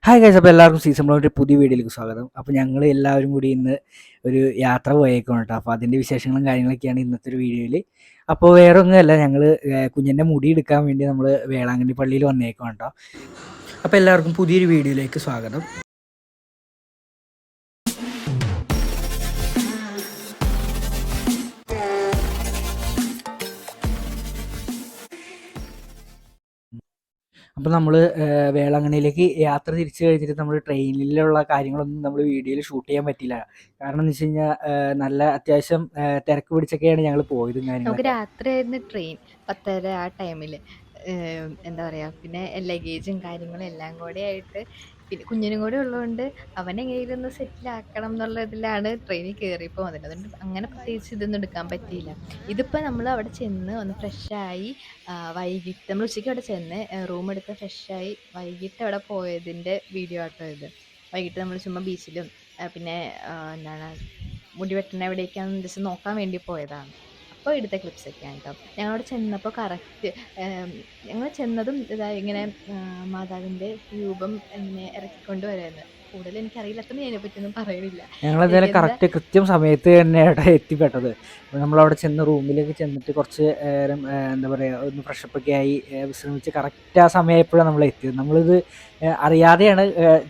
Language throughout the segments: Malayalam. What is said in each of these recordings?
ഹായ് ഗൈസ്, അപ്പോൾ എല്ലാവർക്കും സീസൺ ബ്ലോഗിൻ്റെ പുതിയ വീഡിയോയിലേക്ക് സ്വാഗതം. അപ്പോൾ ഞങ്ങൾ എല്ലാവരും കൂടി ഇന്ന് ഒരു യാത്ര പോയേക്കാണ് കേട്ടോ. അപ്പോൾ അതിൻ്റെ വിശേഷങ്ങളും കാര്യങ്ങളൊക്കെയാണ് ഇന്നത്തെ ഒരു വീഡിയോയിൽ. അപ്പോൾ വേറെ ഒന്നുമല്ല, ഞങ്ങൾ കുഞ്ഞിൻ്റെ മുടി എടുക്കാൻ വേണ്ടി നമ്മൾ വേളാങ്കണ്ണി പള്ളിയിൽ വന്നേക്കാണ് കേട്ടോ. അപ്പോൾ എല്ലാവർക്കും പുതിയൊരു വീഡിയോയിലേക്ക് സ്വാഗതം. അപ്പോൾ നമ്മൾ വേളാങ്കണ്ണിയിലേക്ക് യാത്ര തിരിച്ചു കഴിഞ്ഞിട്ട് നമ്മൾ ട്രെയിനിലുള്ള കാര്യങ്ങളൊന്നും നമ്മൾ വീഡിയോയിൽ ഷൂട്ട് ചെയ്യാൻ പറ്റില്ല. കാരണം എന്ന് വെച്ച് കഴിഞ്ഞാൽ നല്ല അത്യാവശ്യം തിരക്ക് പിടിച്ചൊക്കെയാണ് ഞങ്ങൾ പോയതും നമുക്ക് കാര്യങ്ങളൊക്കെ. രാത്രിയായിരുന്നു ട്രെയിൻ 10:30 ആ ടൈമിൽ. എന്താ പറയുക, പിന്നെ ലഗേജും കാര്യങ്ങളും എല്ലാം കൂടെ ആയിട്ട്, പിന്നെ കുഞ്ഞിനും കൂടെ ഉള്ളതുകൊണ്ട് അവനെങ്ങനെയും ഒന്ന് സെറ്റിലാക്കണം എന്നുള്ള ഇതിലാണ് ട്രെയിനിൽ കയറിയപ്പോൾ വന്നത്. അതുകൊണ്ട് അങ്ങനെ പ്രത്യേകിച്ച് ഇതൊന്നും എടുക്കാൻ പറ്റിയില്ല. ഇതിപ്പോൾ നമ്മൾ അവിടെ ചെന്ന് ഒന്ന് ഫ്രഷായി വൈകിട്ട് നമ്മൾ ഉച്ചയ്ക്ക് അവിടെ ചെന്ന് റൂം എടുത്ത് ഫ്രഷായി വൈകിട്ട് അവിടെ പോയതിൻ്റെ വീഡിയോ ആട്ടോ ഇത്. വൈകിട്ട് നമ്മൾ ചുമ്മാ ബീച്ചിലും പിന്നെ എന്താണ് മുടി വെട്ടണ എവിടേക്കാണെന്ന് ജസ്റ്റ് നോക്കാൻ വേണ്ടി പോയതാണ്. അപ്പോൾ എടുത്ത ക്ലിപ്സൊക്കെയാണ് കേട്ടോ. ഞങ്ങളവിടെ ചെന്നപ്പോൾ കറക്റ്റ് ഞങ്ങൾ ചെന്നതും ഇതാ ഇങ്ങനെ മാതാവിൻ്റെ രൂപം ഇങ്ങനെ ഇറക്കിക്കൊണ്ട് വരുമായിരുന്നു. കൂടുതൽ എനിക്കറിയില്ലാത്തതുകൊണ്ട് ഞാൻ അതിനെപ്പറ്റിയൊന്നും പറയുന്നില്ല. ഞങ്ങളെന്തായാലും എന്താ കറക്റ്റ് കൃത്യം സമയത്ത് തന്നെ അവിടെ എത്തിപ്പെട്ടത്. നമ്മളവിടെ ചെന്ന് റൂമിലേക്ക് ചെന്നിട്ട് കുറച്ച് നേരം എന്താ പറയുക, ഒന്ന് ഫ്രഷപ്പൊക്കെ ആയി വിശ്രമിച്ച് കറക്റ്റ് ആ സമയമായപ്പോഴാണ് നമ്മൾ എത്തിയത്. നമ്മളിത് അറിയാതെയാണ്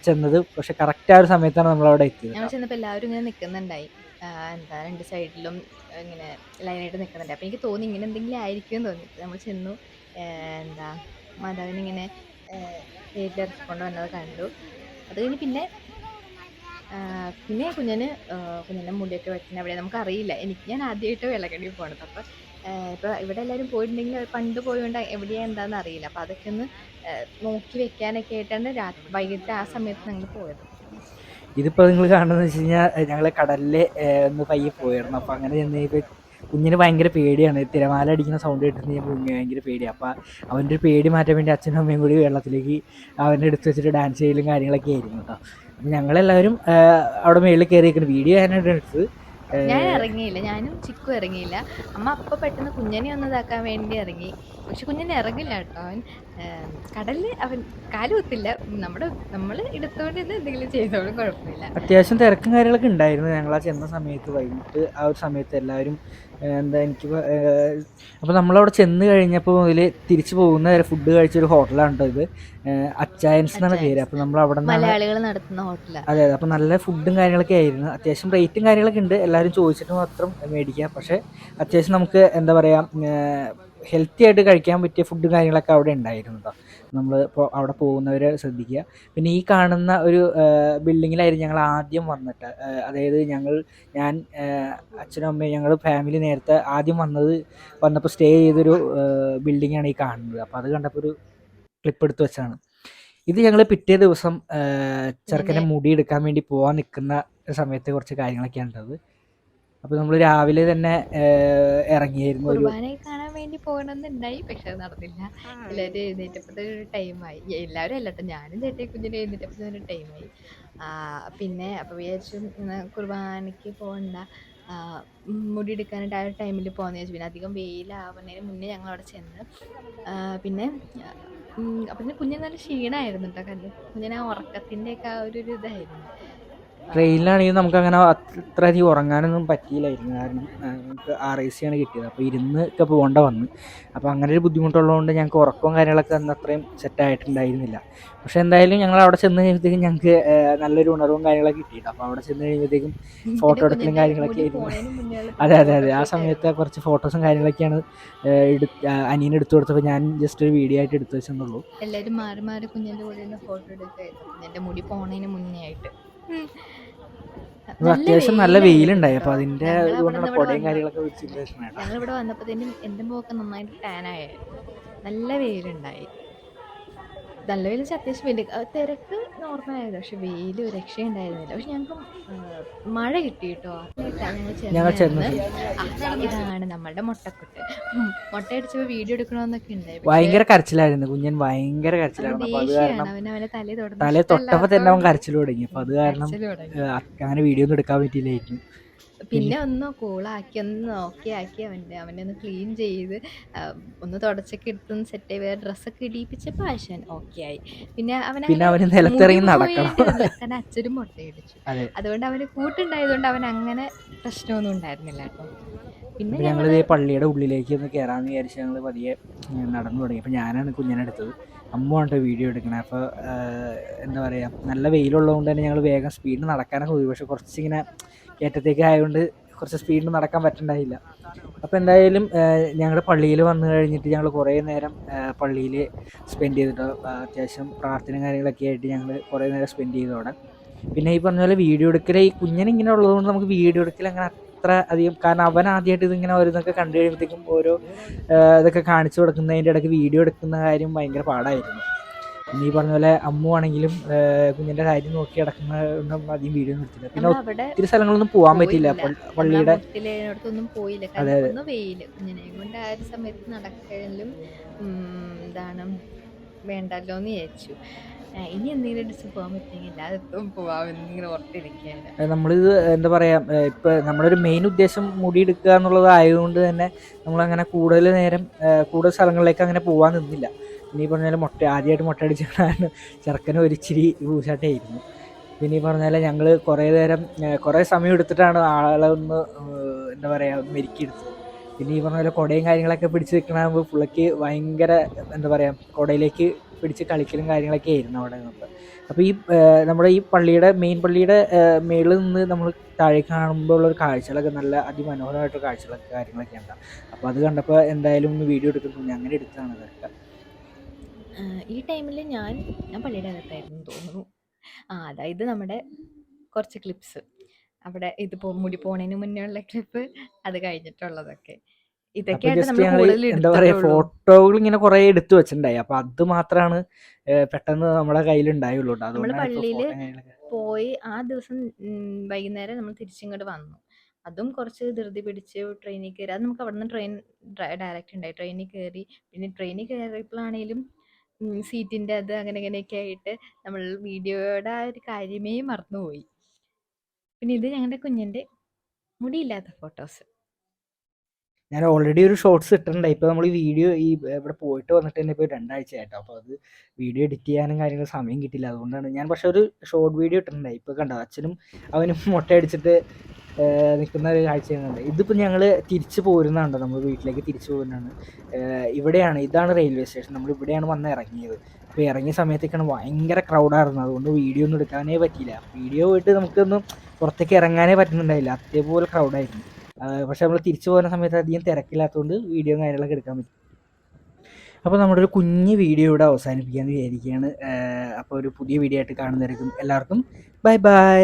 ചെന്നത്, പക്ഷെ കറക്റ്റ് ആ ഒരു സമയത്താണ് നമ്മളവിടെ എത്തിയത്. ഞങ്ങൾ ചെന്നപ്പോൾ എല്ലാവരും ഇങ്ങനെ നിൽക്കുന്നുണ്ടായി. എന്താ രണ്ട് സൈഡിലും ഇങ്ങനെ ലൈനായിട്ട് നിൽക്കുന്നുണ്ട്. അപ്പോൾ എനിക്ക് തോന്നി ഇങ്ങനെ എന്തെങ്കിലും ആയിരിക്കും എന്ന് തോന്നി. നമ്മൾ ചെന്നു. എന്താ മാതാവിനിങ്ങനെ തേരിലിറക്കിക്കൊണ്ട് വന്നത് കണ്ടു. അത് കഴിഞ്ഞ് പിന്നെ കുഞ്ഞിൻ്റെ മുടിയൊക്കെ വെട്ടുന്ന എവിടെ നമുക്കറിയില്ല. ഞാൻ ആദ്യമായിട്ട് വേളാങ്കണ്ണി പോണത്. അപ്പോൾ ഇപ്പോൾ ഇവിടെ എല്ലാവരും പോയിട്ടുണ്ടെങ്കിൽ പണ്ട് പോയതുകൊണ്ട് എവിടെയാണ് എന്താണെന്ന് അറിയില്ല. അപ്പോൾ അതൊക്കെ ഒന്ന് നോക്കി വെക്കാനൊക്കെ ആയിട്ടാണ് വൈകിട്ട് ആ സമയത്ത് ഞങ്ങൾ പോയത്. ഇതിപ്പോൾ നിങ്ങൾ കാണുന്നത് വെച്ച് കഴിഞ്ഞാൽ ഞങ്ങൾ കടലിൽ ഒന്ന് പയ്യെ പോയിരുന്നു. അപ്പോൾ അങ്ങനെ ചെന്ന് കുഞ്ഞിന് ഭയങ്കര പേടിയാണ്. തിരമാല അടിക്കുന്ന സൗണ്ട് കേട്ടിട്ട് കുഞ്ഞിന് ഭയങ്കര പേടിയാണ്. അപ്പോൾ അവൻ്റെ ഒരു പേടി മാറ്റാൻ വേണ്ടി അച്ഛനും അമ്മയും കൂടി വെള്ളത്തിലേക്ക് അവൻ്റെ എടുത്ത് വെച്ചിട്ട് ഡാൻസ് ചെയ്യലും കാര്യങ്ങളൊക്കെ ആയിരുന്നു കേട്ടോ. അപ്പോൾ ഞങ്ങളെല്ലാവരും അവിടെ മേളിൽ കയറിയിരിക്കുന്നു. വീഡിയോ ഞാനായിട്ട് എടുത്തത്. ഞാൻ ഇറങ്ങിയില്ല, ഞാനും ചിക്കും ഇറങ്ങിയില്ല. അമ്മ അപ്പോൾ പെട്ടെന്ന് കുഞ്ഞിനെ ഒന്ന് ഇതാക്കാൻ വേണ്ടി ഇറങ്ങി. പക്ഷെ കുഞ്ഞിനെ ഇറങ്ങില്ല കേട്ടോ. അവൻ കടലിൽ അവൻ കാലുകുത്തില്ല. നമ്മൾ എടുത്തുകൊണ്ട് ഇന്ന് എന്തെങ്കിലും ചെയ്തോളും, കുഴപ്പമില്ല. അത്യാവശ്യം തിരക്കും കാര്യങ്ങളൊക്കെ ഉണ്ടായിരുന്നു ഞങ്ങൾ ആ ചെന്ന സമയത്ത്. വൈകിട്ട് ആ ഒരു സമയത്ത് എല്ലാവരും എന്താ എനിക്കിപ്പോൾ അപ്പോൾ നമ്മളവിടെ ചെന്ന് കഴിഞ്ഞപ്പോൾ മുതൽ തിരിച്ചു പോകുന്ന വരെ ഫുഡ് കഴിച്ചൊരു ഹോട്ടലാണ് കേട്ടോ ഇത്. അച്ചായൻസ് എന്നാണ് പേര്. അപ്പോൾ നമ്മൾ അവിടെ നിന്നാണ്, മലയാളികൾ നടത്തുന്ന ഹോട്ടലാണ്. അതെ അതെ. അപ്പോൾ നല്ല ഫുഡും കാര്യങ്ങളൊക്കെ ആയിരുന്നു. അത്യാവശ്യം റേറ്റും കാര്യങ്ങളൊക്കെ ഉണ്ട്. എല്ലാവരും ചോദിച്ചിട്ട് മാത്രം മേടിക്കാം. പക്ഷേ അത്യാവശ്യം നമുക്ക് എന്താ പറയുക, ഹെൽത്തി ആയിട്ട് കഴിക്കാൻ പറ്റിയ ഫുഡും കാര്യങ്ങളൊക്കെ അവിടെ ഉണ്ടായിരുന്നു കേട്ടോ. നമ്മൾ ഇപ്പോൾ അവിടെ പോകുന്നവരെ ശ്രദ്ധിക്കുക. പിന്നെ ഈ കാണുന്ന ഒരു ബിൽഡിങ്ങിലായിരുന്നു ഞങ്ങൾ ആദ്യം വന്നിട്ട്. അതായത് ഞാൻ അച്ഛനും അമ്മയും ഞങ്ങൾ ഫാമിലി നേരത്തെ ആദ്യം വന്നപ്പോൾ സ്റ്റേ ചെയ്തൊരു ബിൽഡിങ്ങാണ് ഈ കാണുന്നത്. അപ്പോൾ അത് കണ്ടപ്പോൾ ഒരു ക്ലിപ്പ് എടുത്ത് വെച്ചാണ്. ഇത് ഞങ്ങൾ പിറ്റേ ദിവസം ചെറുക്കനെ മുടി എടുക്കാൻ വേണ്ടി പോകാൻ നിൽക്കുന്ന സമയത്തെ കുറച്ച് കാര്യങ്ങളൊക്കെയാണ് ഉണ്ടത്. അപ്പോൾ നമ്മൾ രാവിലെ തന്നെ ഇറങ്ങിയായിരുന്നു. കുർബാനയെ കാണാൻ വേണ്ടി പോകണമെന്നുണ്ടായി, പക്ഷെ അത് നടന്നില്ല. എല്ലാവരും എഴുന്നേറ്റപ്പോൾ ഒരു ടൈമായി. എല്ലാവരും അല്ല കേട്ടോ, ഞാനും ചേട്ടൻ കുഞ്ഞിനെ എഴുന്നേറ്റപ്പോൾ ഒരു ടൈമായി. പിന്നെ അപ്പോൾ വിചാരിച്ചു കുർബാനയ്ക്ക് പോകണ്ട, മുടി എടുക്കാനായിട്ട് ആ ഒരു ടൈമിൽ പോകുന്ന വിചാരിച്ചു. പിന്നെ അധികം വെയിലാവുന്നതിന് മുന്നേ ഞങ്ങൾ അവിടെ ചെന്ന് പിന്നെ അപ്പം കുഞ്ഞിന് നല്ല ക്ഷീണമായിരുന്നു കേട്ടോ. കാരണം കുഞ്ഞിന് ആ ഉറക്കത്തിൻ്റെയൊക്കെ ആ ഒരു ഇതായിരുന്നു. ട്രെയിനിലാണെങ്കിൽ നമുക്കങ്ങനെ അത്രയധികം ഉറങ്ങാനൊന്നും പറ്റിയില്ലായിരുന്നു. കാരണം നമുക്ക് RAC ആണ് കിട്ടിയത്. അപ്പോൾ ഇരുന്നൊക്കെ പോകേണ്ട വന്നു. അപ്പോൾ അങ്ങനെ ഒരു ബുദ്ധിമുട്ടുള്ളതുകൊണ്ട് ഞങ്ങൾക്ക് ഉറക്കവും കാര്യങ്ങളൊക്കെ അന്ന് അത്രയും സെറ്റായിട്ടുണ്ടായിരുന്നില്ല. പക്ഷേ എന്തായാലും ഞങ്ങൾ അവിടെ ചെന്ന് കഴിയുമ്പോഴത്തേക്കും ഞങ്ങൾക്ക് നല്ലൊരു ഉണർവും കാര്യങ്ങളൊക്കെ കിട്ടിയിട്ട്. അപ്പോൾ അവിടെ ചെന്ന് കഴിയുമ്പോഴത്തേക്കും ഫോട്ടോ എടുക്കലും കാര്യങ്ങളൊക്കെ ആയിരുന്നു. അതെ അതെ അതെ. ആ സമയത്ത് കുറച്ച് ഫോട്ടോസും കാര്യങ്ങളൊക്കെയാണ് അനിയന് എടുത്തു കൊടുത്തപ്പോൾ ഞാൻ ജസ്റ്റ് ഒരു വീഡിയോ ആയിട്ട് എടുത്തു വെച്ചെന്നുള്ളൂ. എല്ലാവരും മാറി മാറി കുഞ്ഞിൻ്റെ കൂടെ നിന്ന് ഫോട്ടോ എടുക്കുകയായിരുന്നു, കുഞ്ഞിൻ്റെ മുടി പോണതിന് മുന്നേ ആയിട്ട്. അത്യാവശ്യം നല്ല വെയിലുണ്ടായി. അപ്പോൾ അതിൻ്റെ അതുകൊണ്ടാണ് കൊടയും കാര്യങ്ങളൊക്കെ വെച്ചിട്ട് പ്രശ്നമാണ്. ഞങ്ങളിവിടെ വന്നപ്പോഴത്തേനും എൻ്റെ മുഖമൊക്കെ നന്നായിട്ട് ടാനായിരുന്നു. നല്ല വെയിലുണ്ടായി. നല്ല വെയിൽ വെച്ചാൽ അത്യാവശ്യം വെയിൽ, തിരക്ക് നോർമലായിരുന്നു. പക്ഷെ വെയിൽ ഒരു രക്ഷയുണ്ടായിരുന്നില്ല. പക്ഷെ ഞങ്ങൾക്ക് മഴ കിട്ടി കേട്ടോ. ഞങ്ങൾ ചെന്ന് ഇതാണ് നമ്മളുടെ മുട്ടക്കുട്ട്. മുട്ടയടിച്ചപ്പോൾ വീഡിയോ എടുക്കണമെന്നൊക്കെ ഉണ്ടായി. ഭയങ്കര കരച്ചിലായിരുന്നു കുഞ്ഞൻ, ഭയങ്കര കരച്ചിലായിരുന്നു. അപ്പോൾ അത് കാരണം അവനെ തലേ തൊട്ടപ്പോൾ തന്നെ അവൻ കരച്ചിൽ തുടങ്ങി. അപ്പോൾ അത് കാരണം അങ്ങനെ വീഡിയോ ഒന്നും എടുക്കാൻ പറ്റിയില്ലായിരുന്നു. പിന്നെ ഒന്ന് കൂളാക്കി ഒന്ന് ഓക്കെ ആക്കി അവനെ ഒന്ന് ക്ലീൻ ചെയ്ത് ആ, ഒന്ന് തുടച്ചൊക്കെ എടുത്തൊന്ന് സെറ്റ് ചെയ്ത് ഡ്രസ്സൊക്കെ ഇടിയിപ്പിച്ചപ്പോൾ ആശാൻ ഓക്കെ ആയി. പിന്നെ പിന്നെ അവനങ്ങനെ അവന് മുടി നിലത്തിറങ്ങി നടക്കണം. പോയേണ്ടിരുന്നില്ല, കാരണം അച്ഛനും മുട്ടയടിച്ചു. അതെ. അതുകൊണ്ട് അവന് കൂട്ടുണ്ടായതുകൊണ്ട് അവൻ അങ്ങനെ പ്രശ്നമൊന്നും ഉണ്ടായിരുന്നില്ല കേട്ടോ. പിന്നെ അപ്പോൾ ഞങ്ങൾ ഞങ്ങളിത് പള്ളിയുടെ ഉള്ളിലേക്ക് ഒന്ന് കയറാമെന്ന് വിചാരിച്ച് ഞങ്ങൾ പതിയെ നടന്നു തുടങ്ങി. അപ്പോൾ ഞാനാണ് കുഞ്ഞിനെ എടുത്തത്, അമ്മുവാണ് വീഡിയോ എടുക്കണത്. അപ്പോൾ എന്താ പറയുക, നല്ല വെയിലുള്ളതുകൊണ്ട് തന്നെ ഞങ്ങൾ വേഗം സ്പീഡിൽ നടക്കാനൊക്കെ പോയി. പക്ഷെ കുറച്ചിങ്ങനെ കയറ്റത്തേക്ക് ആയതുകൊണ്ട് കുറച്ച് സ്പീഡിൽ നടക്കാൻ പറ്റുന്നുണ്ടായില്ല. അപ്പോൾ എന്തായാലും ഞങ്ങളുടെ പള്ളിയിൽ വന്നു കഴിഞ്ഞിട്ട് ഞങ്ങൾ കുറേ നേരം പള്ളിയിൽ സ്പെൻഡ് ചെയ്തിട്ട് അത്യാവശ്യം പ്രാർത്ഥനയും കാര്യങ്ങളൊക്കെ ആയിട്ട് ഞങ്ങൾ കുറേ നേരം സ്പെൻഡ് ചെയ്തു അവിടെ. പിന്നെ ഈ പറഞ്ഞ പോലെ വീഡിയോ എടുക്കൽ, ഈ കുഞ്ഞിനെ ഇങ്ങനെ ഉള്ളതുകൊണ്ട് നമുക്ക് വീഡിയോ എടുക്കൽ അങ്ങനെ അത്ര അധികം, കാരണം അവൻ ആദ്യമായിട്ട് ഇതിങ്ങനെ ഓരോന്നൊക്കെ കണ്ടു കഴിയുമ്പോഴത്തേക്കും ഓരോ ഇതൊക്കെ കാണിച്ചു കൊടുക്കുന്നതിൻ്റെ ഇടയ്ക്ക് വീഡിയോ എടുക്കുന്ന കാര്യം ഭയങ്കര പാടായിരുന്നു. പിന്നെ ഈ പറഞ്ഞ പോലെ അമ്മു ആണെങ്കിലും കുഞ്ഞിൻ്റെ കാര്യം നോക്കി കിടക്കുന്ന അധികം വീഡിയോ ഒന്നും എടുത്തില്ല. പിന്നെ നമ്മളവിടെ ഒത്തിരി സ്ഥലങ്ങളൊന്നും പോകാൻ പറ്റിയില്ല പോയില്ല, നമ്മൾ ആ പള്ളിയുടെ. മുട്ടിലേനടുത്തൊന്നും പോയില്ല, അതെ കാരണം അതെ ഒന്ന് വെയില് കുഞ്ഞിനെയും കൊണ്ട് ആ ഒരു സമയത്ത് നടക്കലും എന്താണ് വേണ്ടല്ലോ എന്ന് വിചാരിച്ചു. ഇനി എന്തെങ്കിലും ഡിസ് പോകാൻ പറ്റുമെങ്കിൽ എല്ലായിടത്തും പോവാമെന്നിങ്ങനെ ഓർത്തിരിക്കുകയാണ്. നമ്മളിത് എന്താ പറയുക, ഇപ്പം നമ്മുടെ ഒരു മെയിൻ ഉദ്ദേശം മുടി എടുക്കുക എന്നുള്ളതായതുകൊണ്ട് തന്നെ നമ്മളങ്ങനെ കൂടുതൽ നേരം കൂടുതൽ സ്ഥലങ്ങളിലേക്ക് അങ്ങനെ പോകാൻ നിന്നില്ല. പിന്നെ ഈ പറഞ്ഞാൽ ആദ്യമായിട്ട് മുട്ട അടിച്ച കാരണം ചെറുക്കന് ഒരിച്ചിരി ഊശാട്ടായിരുന്നു. പിന്നെ ഈ പറഞ്ഞാൽ ഞങ്ങൾ കുറേ നേരം കുറേ സമയം എടുത്തിട്ടാണ് ആളെ ഒന്ന് എന്താ പറയുക ഒന്ന് മെരുക്കിയെടുത്തത്. പിന്നെ ഈ പറഞ്ഞ പോലെ കുടയും കാര്യങ്ങളൊക്കെ പിടിച്ച് നിൽക്കണാകുമ്പോൾ പുള്ളിക്ക് ഭയങ്കര എന്താ പറയുക, കുടയിലേക്ക് പിടിച്ച് കളിക്കലും കാര്യങ്ങളൊക്കെ ആയിരുന്നു അവിടെ നിന്നപ്പോൾ. അപ്പോൾ ഈ നമ്മുടെ ഈ പള്ളിയുടെ മെയിൻ പള്ളിയുടെ മേളിൽ നിന്ന് നമ്മൾ താഴേക്ക് കാണുമ്പോൾ ഉള്ള ഒരു കാഴ്ചകളൊക്കെ നല്ല അതിമനോഹരമായിട്ടുള്ള കാഴ്ചകളൊക്കെ കാര്യങ്ങളൊക്കെ ഉണ്ടാകും. അപ്പോൾ അത് കണ്ടപ്പോൾ എന്തായാലും ഒന്ന് വീഡിയോ എടുക്കുന്നു, അങ്ങനെ എടുത്തതാണ് ഇതൊക്കെ. ഈ ടൈമിൽ ഞാൻ പള്ളിയുടെ അകത്തായിരുന്നു തോന്നുന്നു. അതായത് നമ്മുടെ കുറച്ച് ക്ലിപ്സ് അവിടെ ഇത് മുടി പോണതിന് മുന്നേ ഉള്ള ക്ലിപ്പ്, അത് കഴിഞ്ഞിട്ടുള്ളതൊക്കെ അപ്പോൾ ഇതൊക്കെയായിട്ട് ജസ്റ്റ് നമ്മൾ ഞങ്ങൾ കൂടുതൽ എന്താ പറയുക, എടുത്തിട്ടുള്ളൂ. ഫോട്ടോകൾ ഇങ്ങനെ കുറേ എടുത്തു വെച്ചിട്ടുണ്ടായി. അപ്പോൾ അത് മാത്രമാണ് പെട്ടെന്ന് നമ്മുടെ കയ്യിലുണ്ടായുള്ളൂ കേട്ടോ. നമ്മൾ അതുകൊണ്ടാണ് ഇപ്പോൾ പള്ളിയിൽ ഫോട്ടോ കാര്യങ്ങളൊക്കെ. പോയി ആ ദിവസം വൈകുന്നേരം നമ്മൾ തിരിച്ചിങ്ങോട്ട് വന്നു. അതും കുറച്ച് ധൃതി പിടിച്ച് ട്രെയിനിൽ കയറി. അത് നമുക്ക് അവിടെ നിന്ന് ട്രെയിൻ ഡയറക്റ്റ് ഉണ്ടായി, ട്രെയിനിൽ കയറി. പിന്നെ ട്രെയിനിൽ കയറിയപ്പോഴാണേലും സീറ്റിൻ്റെ അത് അങ്ങനെ ഇങ്ങനെയൊക്കെ ആയിട്ട് നമ്മൾ വീഡിയോയുടെ ആ ഒരു കാര്യമേ മറന്നുപോയി. പിന്നെ ഇത് ഞങ്ങളുടെ കുഞ്ഞിൻ്റെ മുടിയില്ലാത്ത ഫോട്ടോസ്. ഞാൻ ഓൾറെഡി ഒരു ഷോർട്സ് ഇട്ടിട്ടുണ്ട്. ഇപ്പോൾ നമ്മൾ ഈ വീഡിയോ ഇവിടെ പോയിട്ട് വന്നിട്ട് തന്നെ ഇപ്പോൾ 2 ആഴ്ചയായിട്ടോ. അപ്പോൾ അത് വീഡിയോ എഡിറ്റ് ചെയ്യാനും കാര്യങ്ങളും സമയം കിട്ടില്ല. അതുകൊണ്ടാണ് ഞാൻ പക്ഷേ ഒരു ഷോർട്ട് വീഡിയോ ഇട്ടിട്ടുണ്ടായി. ഇപ്പോൾ കണ്ടോ, അച്ഛനും അവനും മുട്ടയടിച്ചിട്ട് നിൽക്കുന്ന ഒരു കാഴ്ചയാണ്. ഇതിപ്പോൾ ഞങ്ങൾ തിരിച്ച് പോരുന്നതാണ്, നമ്മൾ വീട്ടിലേക്ക് തിരിച്ചു പോകുന്നതാണ്. ഇവിടെയാണ്, ഇതാണ് റെയിൽവേ സ്റ്റേഷൻ. നമ്മൾ ഇവിടെയാണ് വന്ന് ഇറങ്ങിയത്. അപ്പോൾ ഇറങ്ങിയ സമയത്തേക്കാണ് ഭയങ്കര ക്രൗഡായിരുന്നു. അതുകൊണ്ട് വീഡിയോ ഒന്നും എടുക്കാനേ പറ്റിയില്ല. വീഡിയോ പോയിട്ട് നമുക്കൊന്നും പുറത്തേക്ക് ഇറങ്ങാനേ പറ്റുന്നുണ്ടായില്ല, അതേപോലെ ക്രൗഡായിരുന്നു. പക്ഷെ നമ്മൾ തിരിച്ചു പോകുന്ന സമയത്ത് അധികം തിരക്കില്ലാത്തതുകൊണ്ട് വീഡിയോ കാര്യങ്ങളൊക്കെ എടുക്കാൻ പറ്റും. അപ്പോൾ നമ്മുടെ ഒരു കുഞ്ഞ് വീഡിയോ ഇവിടെ അവസാനിപ്പിക്കാമെന്ന് വിചാരിക്കുകയാണ്. അപ്പോൾ ഒരു പുതിയ വീഡിയോ ആയിട്ട് കാണുന്നവരെക്കും എല്ലാവർക്കും ബൈ ബൈ.